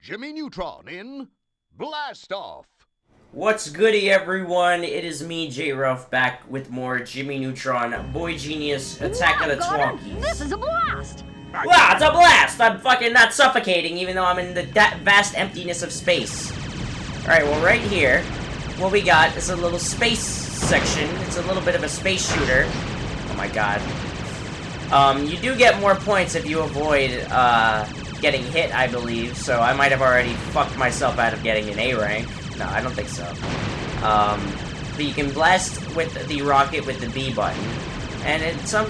Jimmy Neutron in Blast Off. What's goody, everyone? It is me, J-Ruff, back with more Jimmy Neutron, Boy Genius, Attack of the Twonkies. This is a blast! Wow, it's a blast! I'm fucking not suffocating, even though I'm in the vast emptiness of space. Alright, well, right here, what we got is a little space section. It's a little bit of a space shooter. Oh my god. You do get more points if you avoid, getting hit, I believe, so I might have already fucked myself out of getting an A rank. No, I don't think so. But you can blast with the rocket with the B button. And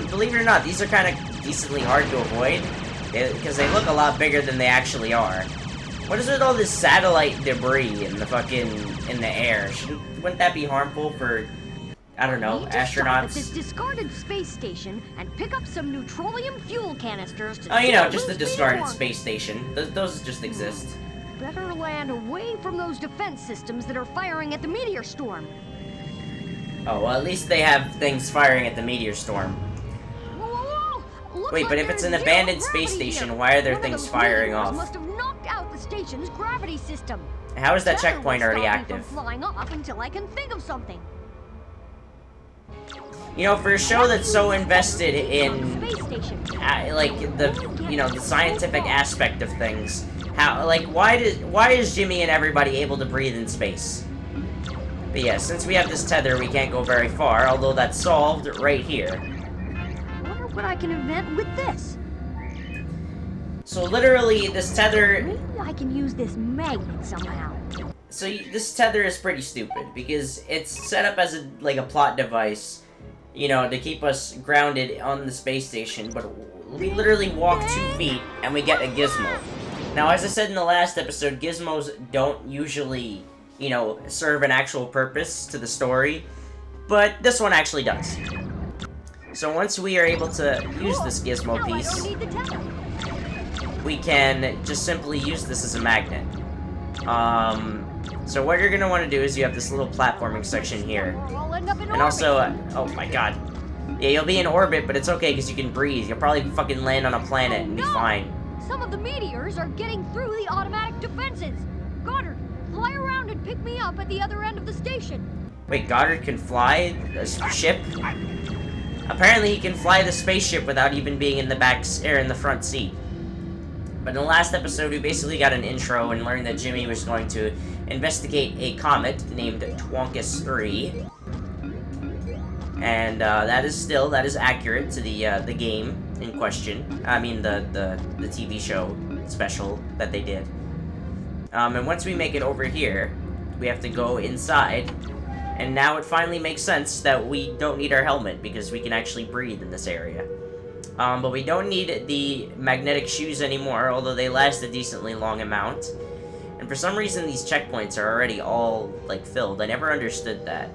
believe it or not, these are kind of decently hard to avoid, because they look a lot bigger than they actually are. What is with all this satellite debris in the air? Wouldn't that be harmful for, I don't know, astronauts? This discarded space station and pick up some neutronium fuel canisters to... Oh, you know, just the discarded space station. Those just exist. Better land away from those defense systems that are firing at the meteor storm. Oh, well, at least they have things firing at the meteor storm. Whoa. Wait, like but if it's an abandoned space station, why are there things firing off? Must have knocked out the station's gravity system. How is that checkpoint already active? Flying off until I can think of something. You know, for a show that's so invested in, like, the scientific aspect of things, why is Jimmy and everybody able to breathe in space? But yeah, since we have this tether, we can't go very far, although that's solved right here. I wonder what I can invent with this. So literally, this tether... Maybe I can use this magnet somehow. So this tether is pretty stupid, because it's set up as a plot device, you know, to keep us grounded on the space station, but we literally walk 2 feet, and we get a gizmo. Now, as I said in the last episode, gizmos don't usually, you know, serve an actual purpose to the story, but this one actually does. So once we are able to use this gizmo piece, we can just simply use this as a magnet. So what you're gonna want to do is you have this little platforming section here. And also, oh my god. Yeah, you'll be in orbit, but it's okay because you can breathe. You'll probably fucking land on a planet and be fine. Some of the meteors are getting through the automatic defenses. Goddard, fly around and pick me up at the other end of the station. Wait, Goddard can fly a ship? Apparently he can fly the spaceship without even being in the front seat. But in the last episode, we basically got an intro and learned that Jimmy was going to investigate a comet named Twonkus 3. And that is accurate to the game in question. I mean, the TV show special that they did. And once we make it over here, we have to go inside. And now it finally makes sense that we don't need our helmet because we can actually breathe in this area. But we don't need the magnetic shoes anymore, although they last a decently long amount. And for some reason, these checkpoints are already all, like, filled. I never understood that.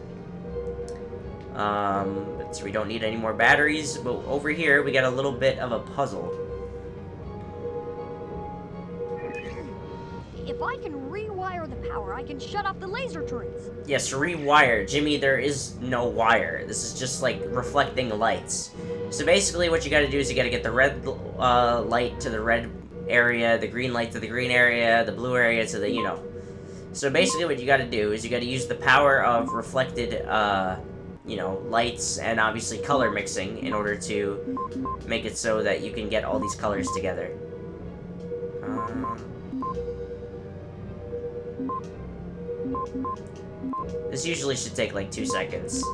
So we don't need any more batteries. But over here, we got a little bit of a puzzle. If I can rewire the power, I can shut off the laser turrets. Yes, rewire. Jimmy, there is no wire. This is just, like, reflecting lights. So basically, what you gotta do is you gotta get the red light to the red area, the green light to the green area, the blue area to the, you know. So basically what you gotta do is you gotta use the power of reflected, you know, lights and obviously color mixing in order to make it so that you can get all these colors together. This usually should take like 2 seconds.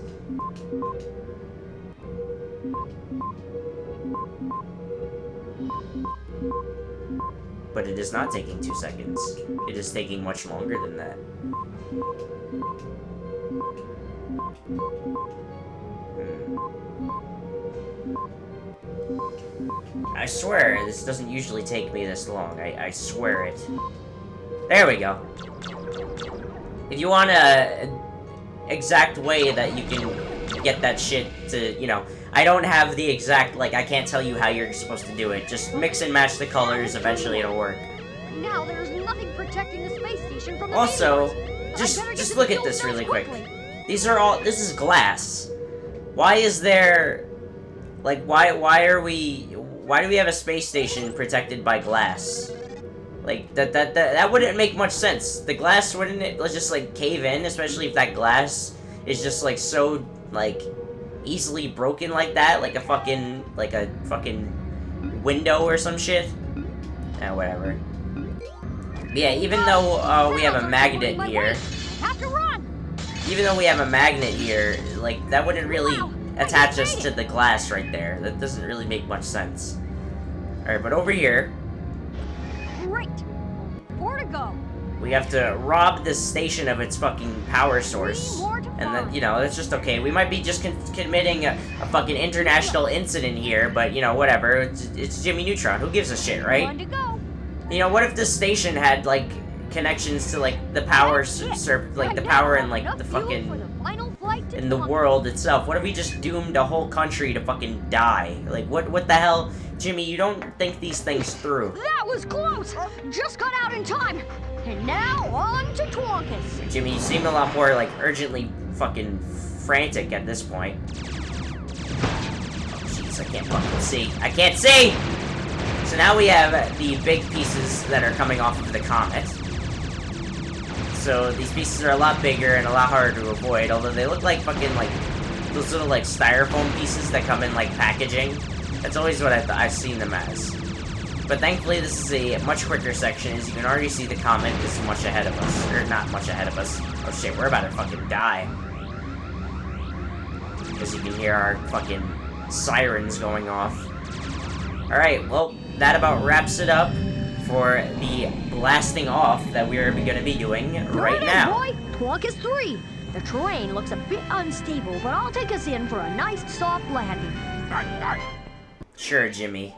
But it is not taking 2 seconds. It is taking much longer than that. I swear, this doesn't usually take me this long. I swear it. There we go. If you want a exact way that you can get that shit to, you know, I don't have the exact, like, I can't tell you how you're supposed to do it. Just mix and match the colors, eventually it'll work. Now there's nothing protecting the space station from the Also, just look at this really quick. These are all, this is glass. Why is there, like, why do we have a space station protected by glass? Like, that wouldn't make much sense. The glass wouldn't it just, like, cave in, especially if that glass is just, like, so, like, easily broken like that, like a fucking window or some shit. Whatever. Yeah, even though, we have a magnet here, like, that wouldn't really attach us to the glass right there. That doesn't really make much sense. Alright, but over here, Great. 4 to go. we have to rob this station of its fucking power source. And then, you know, that's just okay. We might be just committing a fucking international incident here, but, you know, whatever. It's Jimmy Neutron. Who gives a shit, right? 1 to go. You know, what if this station had, like, connections to, like, the power, the power and, like, the fucking, in the world itself? What if we just doomed a whole country to fucking die? Like, what the hell? Jimmy, you don't think these things through. That was close. Just got out in time. And now on to Twonkus. Jimmy, you seem a lot more, like, urgently fucking frantic at this point. Oh, jeez, I can't fucking see. I can't see! So now we have the big pieces that are coming off of the comet. So these pieces are a lot bigger and a lot harder to avoid, although they look like fucking, like, those little, like, styrofoam pieces that come in, like, packaging. That's always what I've seen them as. But thankfully, this is a much quicker section, as you can already see the comet is much ahead of us. Or, not much ahead of us. Oh shit, we're about to fucking die. As you can hear our fucking sirens going off. Alright, well, that about wraps it up for the blasting off that we're gonna be doing right now. Boy, Twonkus 3. The terrain looks a bit unstable, but I'll take us in for a nice soft landing. Sure, Jimmy.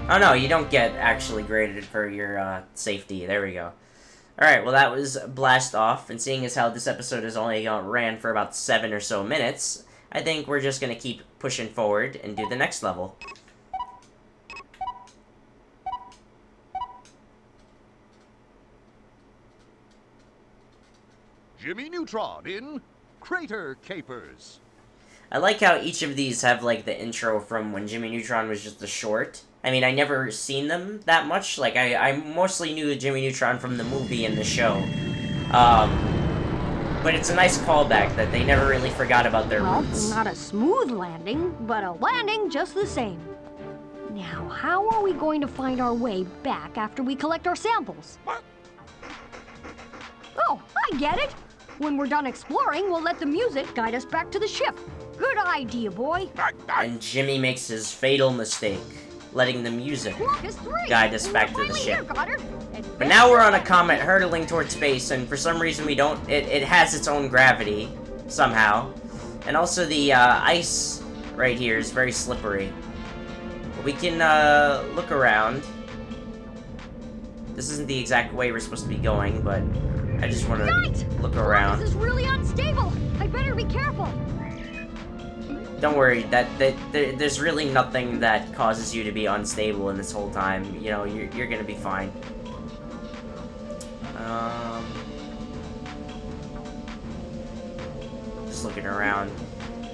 Oh no, you don't get actually graded for your safety. There we go. Alright, well that was Blast Off, and seeing as how this episode has only ran for about 7 or so minutes, I think we're just gonna keep pushing forward and do the next level. Jimmy Neutron in Crater Capers. I like how each of these have, like, the intro from when Jimmy Neutron was just a short. I mean, I never seen them that much. Like, I mostly knew Jimmy Neutron from the movie and the show. But it's a nice callback that they never really forgot about their roots. Not a smooth landing, but a landing just the same. Now, how are we going to find our way back after we collect our samples? Oh, I get it! When we're done exploring, we'll let the music guide us back to the ship. Good idea, boy. And Jimmy makes his fatal mistake, letting the music guide us back to the ship. But now we're on a comet hurtling towards space, and for some reason we don't... It has its own gravity, somehow. And also the ice right here is very slippery. We can look around. This isn't the exact way we're supposed to be going, but I just want to look around. This is really unstable. I better be careful. Don't worry, there's really nothing that causes you to be unstable in this whole time. You know, you're gonna be fine. Just looking around.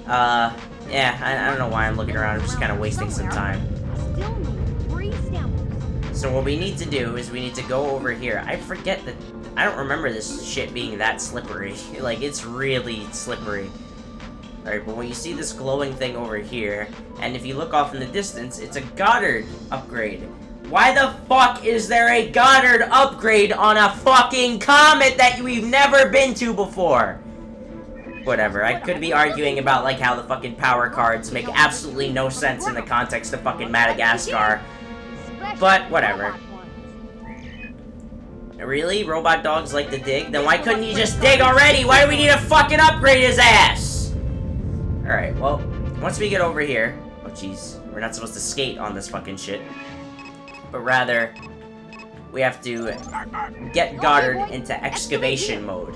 Yeah, I don't know why I'm looking around. I'm just kind of wasting some time. Still need 3 samples. So what we need to do is we need to go over here. I forget that... I don't remember this shit being that slippery. Like, it's really slippery. Alright, but when you see this glowing thing over here, and if you look off in the distance, it's a Goddard upgrade. Why the fuck is there a Goddard upgrade on a fucking comet that we've never been to before? Whatever, I could be arguing about, like, how the fucking power cards make absolutely no sense in the context of fucking Madagascar. But, whatever. Really? Robot dogs like to dig? Then why couldn't he just dig already? Why do we need to fucking upgrade his ass? Alright, well, once we get over here... Oh, jeez. We're not supposed to skate on this fucking shit. But rather, we have to get Goddard into excavation mode.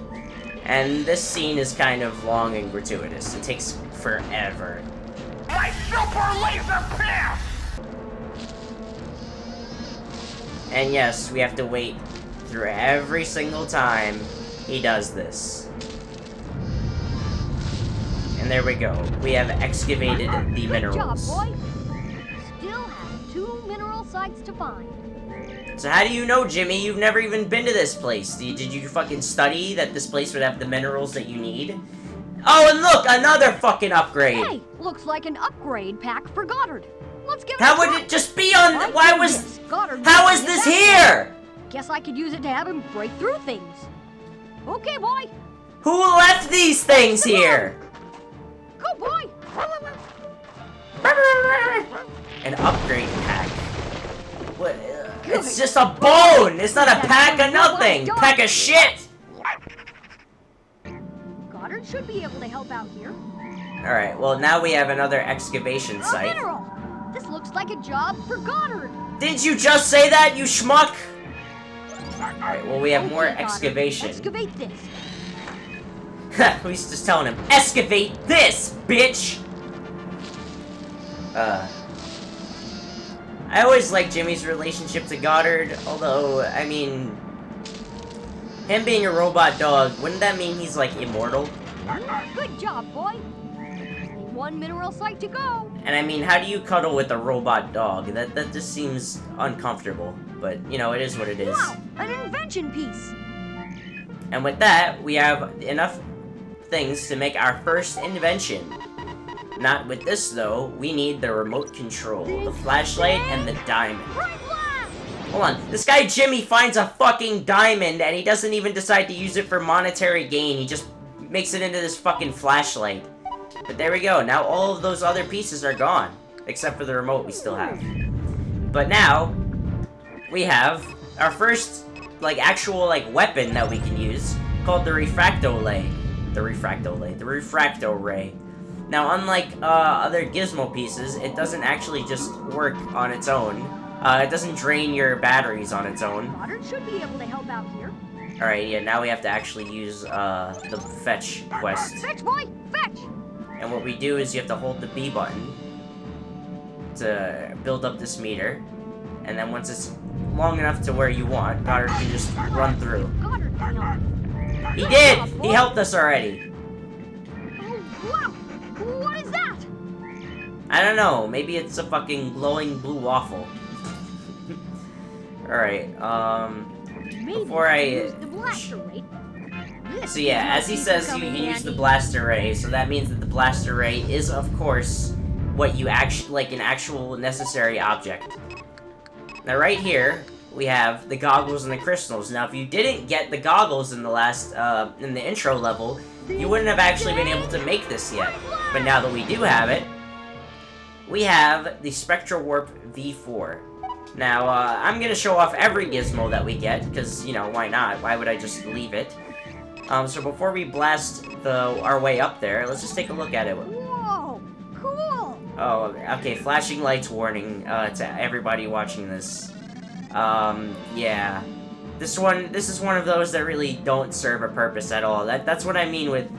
And this scene is kind of long and gratuitous. It takes forever. My super laser pass! And yes, we have to wait through every single time he does this. And there we go. We have excavated the minerals. Good job, boy. Still have 2 mineral sites to find. So how do you know, Jimmy? You've never even been to this place. Did you fucking study that this place would have the minerals that you need? Oh, and look! Another fucking upgrade! Hey, looks like an upgrade pack for Goddard. Let's give it How a would try. it just be on... I Why did was... this. Goddard How made is it this that here? way. Guess I could use it to have him break through things. Okay, boy. Who left these things here? Go, boy. An upgrade pack. What? It's just a bone! It's not a pack of nothing! Pack of shit! Goddard should be able to help out here. Alright, well now we have another excavation A site. mineral. This looks like a job for Goddard. Didn't you just say that, you schmuck? Alright, well we have more Okay, Goddard, excavation. Excavate this. He's just telling him, excavate this, bitch! I always liked Jimmy's relationship to Goddard, although, I mean... Him being a robot dog, wouldn't that mean he's, like, immortal? Good job, boy. Only 1 mineral site to go. And I mean, how do you cuddle with a robot dog? That just seems uncomfortable. But, you know, it is what it is. Wow, an invention piece. And with that, we have enough things to make our first invention. Not with this, though. We need the remote control, the flashlight, and the diamond. Right blast. Hold on. This guy Jimmy finds a fucking diamond, and he doesn't even decide to use it for monetary gain. He just makes it into this fucking flashlight. But there we go. Now all of those other pieces are gone. Except for the remote we still have. But now, we have our first, like, actual, like, weapon that we can use, called the Refracto Ray. The Refracto Ray. Now, unlike other Gizmo pieces, it doesn't actually just work on its own. It doesn't drain your batteries on its own. Goddard should be able to help out here. Alright, yeah, now we have to actually use the fetch quest. Fetch, boy, fetch. And what we do is you have to hold the B button to build up this meter. And then once it's long enough to where you want, Goddard can just run through. Goddard can help. He Good did! job, He boy. helped us already. Oh, wow. What is that? I don't know, maybe it's a fucking glowing blue waffle. Alright, Maybe before I... use the blaster ray. This So yeah, might as he be says, you coming can use the handy. blaster ray, so that means that the blaster ray is, of course, what you actually, like, an actual necessary object. Now right here, we have the goggles and the crystals. Now if you didn't get the goggles in the last, in the intro level, you wouldn't have actually been able to make this yet. But now that we do have it, we have the Spectral Warp V4. Now, I'm gonna show off every gizmo that we get, because, you know, why not? Why would I just leave it? So before we blast our way up there, let's just take a look at it. Whoa, cool. Oh, okay, flashing lights warning, to everybody watching this. Yeah. This is one of those that really don't serve a purpose at all. That's what I mean with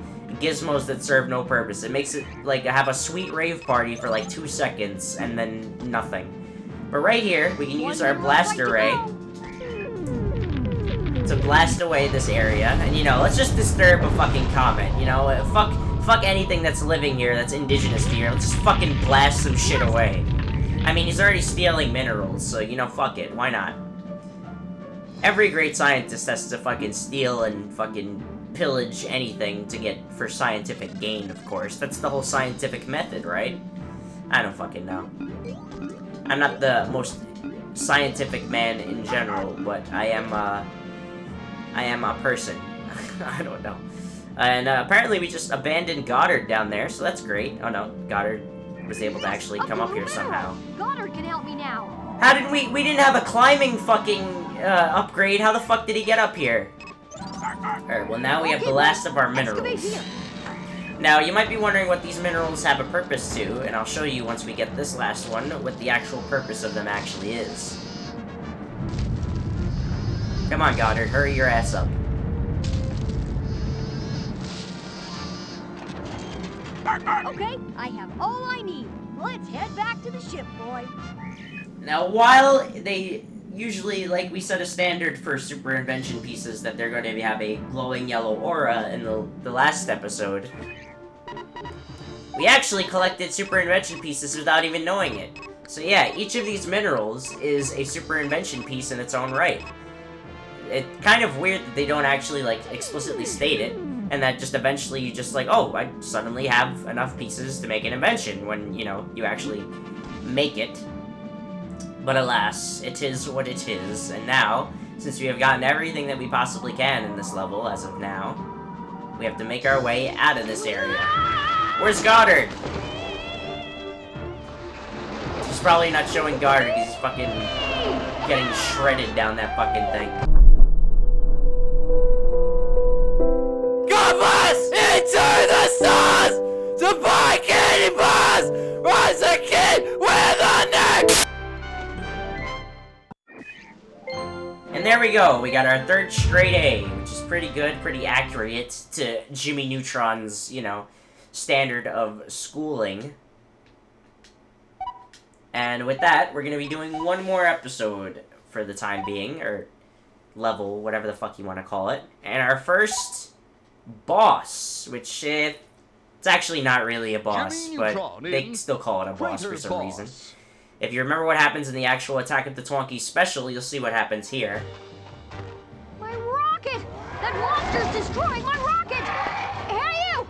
gizmos that serve no purpose. It makes it, like, have a sweet rave party for, like, 2 seconds, and then nothing. But right here, we can use our blaster ray to blast away this area. And, you know, let's just disturb a fucking comet, you know? Fuck anything that's living here that's indigenous to here. Let's just fucking blast some shit away. I mean, he's already stealing minerals, so, you know, fuck it. Why not? Every great scientist has to fucking steal and fucking pillage anything to get for scientific gain, of course. That's the whole scientific method, right? I don't fucking know. I'm not the most scientific man in general, but I am a person. I don't know. And apparently we just abandoned Goddard down there, so that's great. Oh no, Goddard was able to actually come up here somehow. Goddard can help me now. How did we didn't have a climbing fucking upgrade. How the fuck did he get up here? Alright, well now we have the last of our Excavate minerals. here. Now, you might be wondering what these minerals have a purpose to, and I'll show you once we get this last one what the actual purpose of them actually is. Come on, Goddard, hurry your ass up. Okay, I have all I need. Let's head back to the ship, boy. Now, while they usually, like we set a standard for super invention pieces that they're going to have a glowing yellow aura in the last episode, we actually collected super invention pieces without even knowing it. So yeah, each of these minerals is a super invention piece in its own right. It's kind of weird that they don't actually, like, explicitly state it, and that just eventually you just like, oh, I suddenly have enough pieces to make an invention, when, you know, you actually make it. But alas, it is what it is, and now, since we have gotten everything that we possibly can in this level, as of now, we have to make our way out of this area. Where's Goddard? He's probably not showing Goddard because he's fucking getting shredded down that fucking thing. Come us into the stars to buy candy bars! Rise a kid with a neck! And there we go, we got our third straight A, which is pretty good, pretty accurate to Jimmy Neutron's, you know, standard of schooling. And with that, we're gonna be doing one more episode for the time being, or level, whatever the fuck you want to call it. And our first boss, which it's actually not really a boss, but they still call it a boss for some reason. If you remember what happens in the actual Attack of the Twonkies special, you'll see what happens here. My rocket! That monster's destroying my rocket! Hey, you!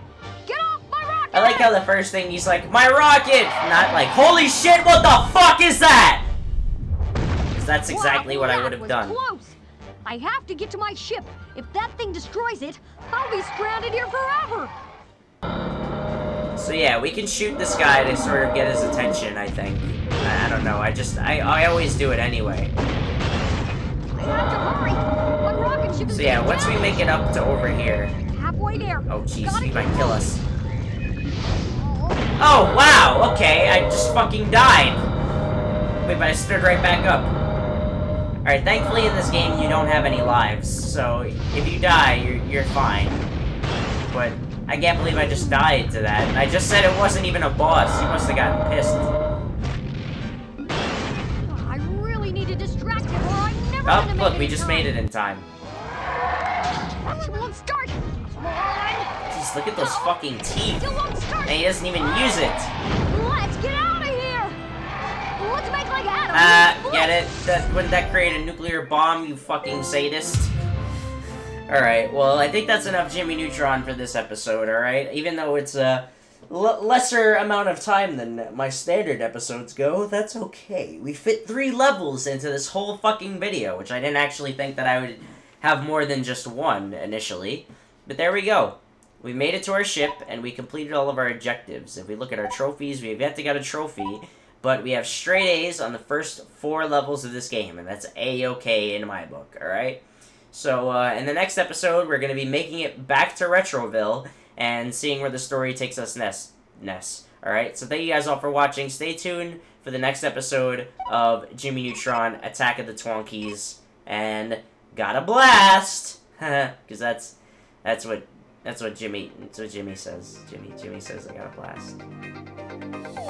Get off my rocket! I like how the first thing he's like, my rocket! Not like, holy shit, what the fuck is that? Because that's exactly what I would have done. Close. I have to get to my ship. If that thing destroys it, I'll be stranded here forever. So yeah, we can shoot this guy to sort of get his attention, I think. I don't know, I always do it anyway. I have to hurry. My rocket ship is So yeah, once we make it up to over here. halfway there. Oh jeez, he might kill us. Oh wow, okay, I just fucking died. Wait, but I stood right back up. Alright, thankfully in this game you don't have any lives, so if you die, you're fine. But I can't believe I just died to that. I just said it wasn't even a boss. He must have gotten pissed. I really need to distract him or I'm never Oh, gonna make look, it we in just time. made it in time. It won't start. Come on. Jeez, look at those fucking teeth. It won't start. And he doesn't even use it. Let's get out of here. Let's make like Adam. Get it? Wouldn't that create a nuclear bomb, you fucking sadist? Alright, well, I think that's enough Jimmy Neutron for this episode, alright? Even though it's a lesser amount of time than my standard episodes go, that's okay. We fit 3 levels into this whole fucking video, which I didn't actually think that I would have more than just one initially. But there we go. We made it to our ship, and we completed all of our objectives. If we look at our trophies, we have yet to get a trophy, but we have straight A's on the first 4 levels of this game, and that's A-okay in my book, alright? So, in the next episode, we're going to be making it back to Retroville and seeing where the story takes us next. Alright, so thank you guys all for watching. Stay tuned for the next episode of Jimmy Neutron Attack of the Twonkies. And got a blast! Because that's what Jimmy says. Jimmy says I got a blast.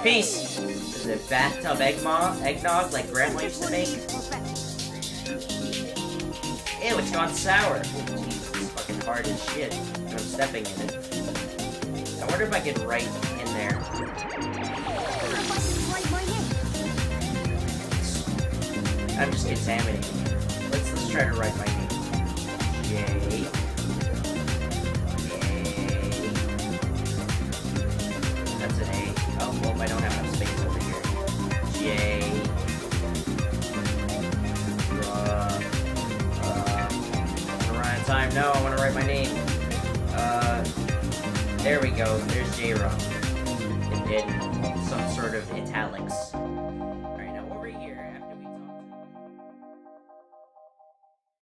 Peace! Is it bathtub eggnog like Grandma used to make? Ew, it's gone sour. Jeez, it's fucking hard as shit. I'm stepping in it. I wonder if I could write in there. I'm just contaminating it. Let's try to write my name. J. That's an A. Oh, well, I don't have enough space over here. J. Time. No, I want to write my name. There we go. There's J-Rock. In some sort of italics.